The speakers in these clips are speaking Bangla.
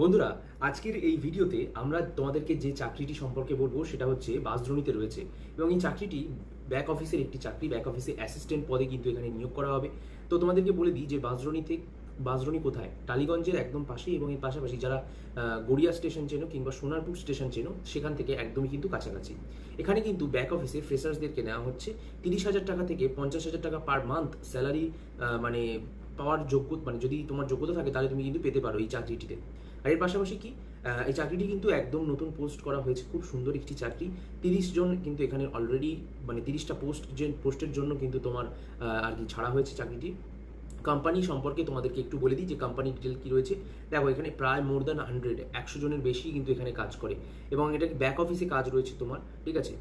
বন্ধুরা, আজকের এই ভিডিওতে আমরা তোমাদেরকে যে চাকরিটি সম্পর্কে বলবো সেটা হচ্ছে বাঁশদ্রোণীতে রয়েছে এবং এই চাকরিটি ব্যাক অফিসের একটি চাকরি। ব্যাক অফিসে অ্যাসিস্ট্যান্ট পদে কিন্তু এখানে নিয়োগ করা হবে। তো তোমাদেরকে বলে দিই যে বাঁশদ্রোণী কোথায়, টালিগঞ্জের একদম পাশেই এবং এর পাশাপাশি যারা গড়িয়া স্টেশন চেনো কিংবা সোনারপুর স্টেশন চেনো সেখান থেকে একদমই কিন্তু কাছাকাছি। এখানে কিন্তু ব্যাক অফিসে ফ্রেশার্সদেরকে নেওয়া হচ্ছে 30,000 টাকা থেকে 50,000 টাকা পার মান্থ স্যালারি মানে পাওয়ার যোগ্য, মানে যদি তোমার যোগ্যতা থাকে তাহলে তুমি কিন্তু পেতে পারো এই চাকরিটিতে। আর এর পাশাপাশি কি এই চাকরিটি কিন্তু একদম নতুন পোস্ট করা হয়েছে, খুব সুন্দর একটি চাকরি। 30 জন কিন্তু এখানে অলরেডি, মানে 30টা পোস্টের জন্য কিন্তু তোমার আর কি ছাড়া হয়েছে চাকরিটি। কোম্পানি সম্পর্কে তোমাদেরকে একটু বলে দিই যে কোম্পানি ডিটেল কী রয়েছে। দেখো, এখানে প্রায় মোর দ্যান 100 জনের বেশি কিন্তু এখানে কাজ করে এবং এটা ব্যাক অফিসে কাজ রয়েছে তোমার, ঠিক আছে।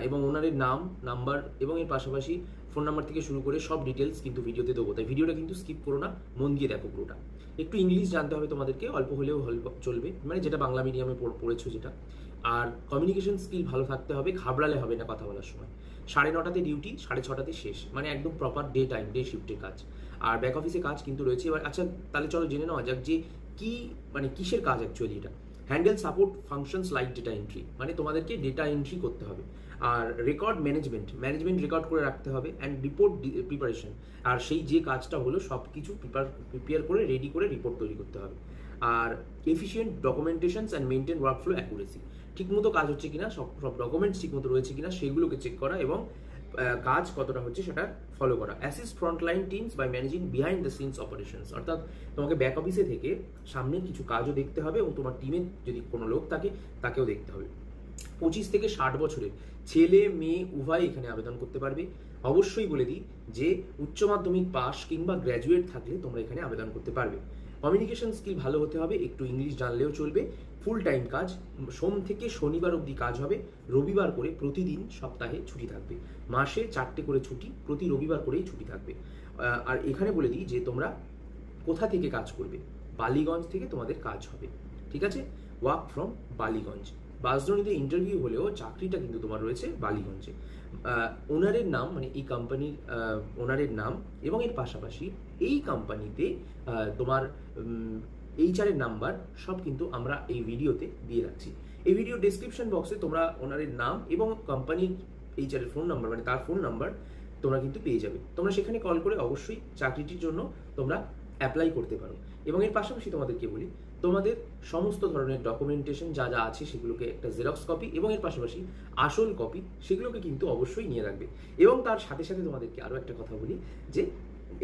এবং ওনারের নাম, নাম্বার এবং এর পাশাপাশি ফোন নাম্বার থেকে শুরু করে সব ডিটেলস কিন্তু ভিডিওতে দেবো, তাই ভিডিওটা কিন্তু স্কিপ করো না, মন দিয়ে দেখো পুরোটা। একটু ইংলিশ জানতে হবে তোমাদেরকে, অল্প হলেও চলবে, মানে যেটা বাংলা মিডিয়ামে পড়েছো যেটা। আর কমিউনিকেশন স্কিল ভালো থাকতে হবে, ঘাবড়ালে হবে না কথা বলার সময়। 9:30 ডিউটি, 6:30 শেষ, মানে একদম প্রপার ডে শিফটের কাজ। আর ব্যাক অফিসে কাজ কিন্তু রয়েছে। এবার আচ্ছা, তাহলে চলো জেনে নেওয়া যাক যে কি, মানে কিসের কাজ অ্যাকচুয়ালি এটা। Handle support functions like data entry, মানে তোমাদেরকে ডেটা এন্ট্রি করতে হবে। আর রেকর্ড ম্যানেজমেন্ট রেকর্ড করে রাখতে হবে। অ্যান্ড রিপোর্ট প্রিপারেশন, আর সেই যে কাজটা হলো সব কিছু প্রিপেয়ার করে রেডি করে রিপোর্ট তৈরি করতে হবে। আর efficient documentations and maintain workflow accuracy, ঠিকমতো কাজ হচ্ছে কিনা, সব ডকুমেন্টস ঠিকমতো রয়েছে কিনা সেগুলোকে চেক করা এবং কাজ কতটা হচ্ছে সেটা ফলো করা। Assist frontline teams by managing behind the scenes operations, অর্থাৎ তোমাকে ব্যাক অফিসে থেকে সামনের কিছু কাজও দেখতে হবে এবং তোমার টিমে যদি কোনো লোক থাকে তাকেও দেখতে হবে। 25 থেকে 60 বছরের ছেলে মেয়ে উভয় এখানে আবেদন করতে পারবে। অবশ্যই বলে দিই যে উচ্চ মাধ্যমিক পাস কিংবা গ্র্যাজুয়েট থাকলে তোমরা এখানে আবেদন করতে পারবে। কমিউনিকেশন স্কিল ভালো হতে হবে, একটু ইংলিশ জানলেও চলবে। ফুল টাইম কাজ, সোম থেকে শনিবার অবধি কাজ হবে, রবিবার করে প্রতিদিন সপ্তাহে ছুটি থাকবে। মাসে 4টে করে ছুটি, প্রতি রবিবার করেই ছুটি থাকবে। আর এখানে বলে দিই যে তোমরা কোথা থেকে কাজ করবে, বালিগঞ্জ থেকে তোমাদের কাজ হবে, ঠিক আছে। Work from Ballygunge. বাঁশদ্রোণীতে ইন্টারভিউ হলেও চাকরিটা কিন্তু তোমার রয়েছে বালিগঞ্জে। ওনারের নাম, মানে এই কোম্পানির ওনারের নাম এবং এর পাশাপাশি এই কোম্পানিতে তোমার এইচআরের নাম্বার সব কিন্তু আমরা এই ভিডিওতে দিয়ে রাখছি। এই ভিডিও ডেসক্রিপশন বক্সে তোমরা ওনারের নাম এবং কোম্পানির এইচআরের ফোন নাম্বার, মানে তার ফোন নাম্বার তোমরা কিন্তু পেয়ে যাবে। তোমরা সেখানে কল করে অবশ্যই চাকরিটির জন্য তোমরা অ্যাপ্লাই করতে পারো। এবং এর পাশাপাশি তোমাদেরকে বলি, তোমাদের সমস্ত ধরনের ডকুমেন্টেশন যা যা আছে সেগুলোকে একটা জেরক্স কপি এবং এর পাশাপাশি আসল কপি সেগুলোকে কিন্তু অবশ্যই নিয়ে রাখবে। এবং তার সাথে সাথে তোমাদেরকে আরও একটা কথা বলি যে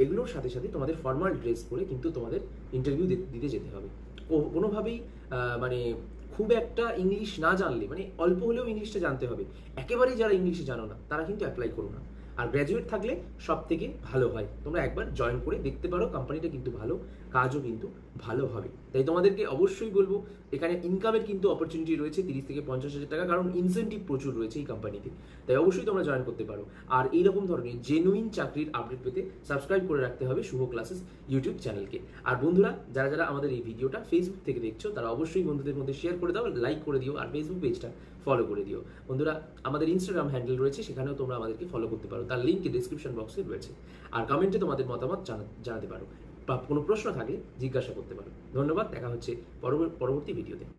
এগুলোর সাথে সাথে তোমাদের ফর্মাল ড্রেস পরে কিন্তু তোমাদের ইন্টারভিউ দিতে যেতে হবে। কোনোভাবেই মানে খুব একটা ইংলিশ না জানলে, মানে অল্প হলেও ইংলিশটা জানতে হবে। একেবারেই যারা ইংলিশে জানো না তারা কিন্তু অ্যাপ্লাই করো না। আর গ্র্যাজুয়েট থাকলে সব থেকে ভালো হয়, তোমরা একবার জয়েন করে দেখতে পারো, কোম্পানিটা কিন্তু ভালো, কাজও কিন্তু ভালো হবে। তাই তোমাদেরকে অবশ্যই বলবো, এখানে ইনকামের কিন্তু অপরচুনিটি রয়েছে 30 থেকে 50,000 টাকা, কারণ ইনসেন্টিভ প্রচুর রয়েছে এই কোম্পানিতে। তাই অবশ্যই তোমরা জয়েন করতে পারো। আর এইরকম ধরনের জেনুইন চাকরির আপডেট পেতে সাবস্ক্রাইব করে রাখতে হবে শুভ ক্লাসেস ইউটিউব চ্যানেলকে। আর বন্ধুরা, যারা যারা আমাদের এই ভিডিওটা ফেসবুক থেকে দেখছো তারা অবশ্যই বন্ধুদের মধ্যে শেয়ার করে দাও, লাইক করে দিও, আর ফেসবুক পেজটা ফলো করে দিও। বন্ধুরা, আমাদের ইনস্টাগ্রাম হ্যান্ডেল রয়েছে, সেখানেও তোমরা আমাদেরকে ফলো করতে পারো, তার লিঙ্ক ডিসক্রিপশন বক্সে রয়েছে। আর কমেন্টে তোমাদের মতামত জানাতে পারো বা কোনো প্রশ্ন থাকলে জিজ্ঞাসা করতে পারো। ধন্যবাদ, দেখা হচ্ছে পরবর্তী ভিডিওতে।